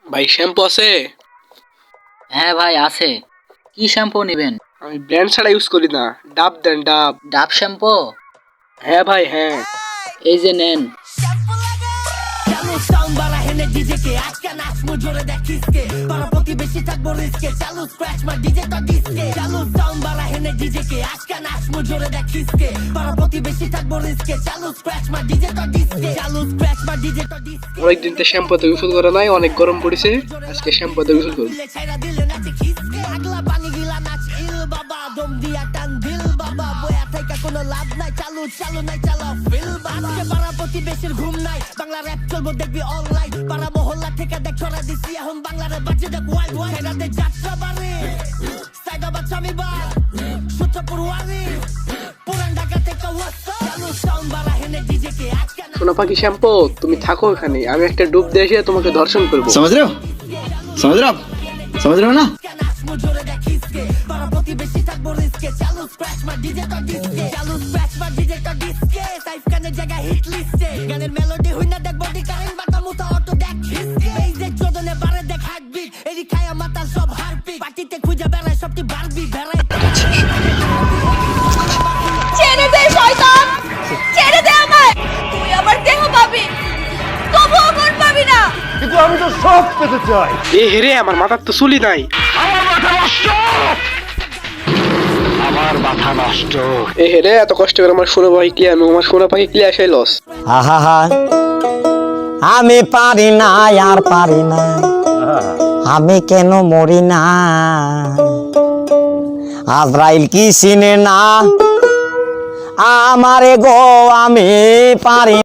ভাই শ্যাম্পু আছে? হ্যাঁ ভাই আছে। কি শ্যাম্পু নেবেন? আমি ব্র্যান্ড ছাড়া ইউজ করি না, ডাব দেন ডাব। ডাব শ্যাম্পু? হ্যাঁ ভাই হ্যাঁ। এই যে নেন। অনেকদিন তো শ্যাম্পুতে গোসল করে নাই, অনেক গরম পড়েছে, আজকে শ্যাম্পুতে গোসল করব। ঘুম নাই বাংলা র‍্যাপ চলবো দেখবি অনলাইন পাড়া মহল্লা থেকে দেখ ছড়া দিছি এখন বাংলার বাজে দেখ ওয়াইল্ড ওয়াইল্ড এরাতে যাত্রা বাড়ি সাইদাবাদ স্বামীবাদ সূত্রপুর ওয়ারি পুরান ঢাকা থেকে ওয়াসা চালু সাউন্ড বাড়া হেনে ডিজে কে আজকে সোনা পাখি শ্যাম্পু, তুমি থাকো এখানে, আমি একটা ডুব দিয়ে এসে তোমাকে দর্শন করবো। समझ रहे हो समझ रहे हो ना? জোরে দেখিসকে পাড়া প্রতিবেশী থাকবো রিস্কে চালু স্ক্র্যাচ মা ডিজে তো ডিস্কে চালু স্ক্র্যাচ মা ডিজে তো ডিস্কে সাইফ কানের জায়গা হিট লিস্টে গানের মেলোডি হই না দেখ বডি কারেন্ট বাটা মুতা অটো দেখ হিসকে এই যে চোদনে বারে দেখ হার্টবিট এরি খায়া মাতাল সব হারপিক পার্টিতে খুঁজে বেড়ায় সবটি বারবি বেড়ায় ছেড়ে দে শয়তান, ছেড়ে দে আমায়। তুই আমার দেহ পাবি, তবুও মন পাবি না। কিন্তু আমি তো সব পেতে চাই। এ হেরে, আমার মাথার তো চুলি নাই। আমার মাথা নষ্ট। এ হেরে, এত কষ্ট করে আমার সোনা পাখি ক্লিয়ার, আমার সোনা পাখি ক্লিয়ার সেই লস। আহা আমি পারি না আর পারি না, আমি কেন মরি না, আজরাইল কি চিনে না আমারে গো, আমি পারি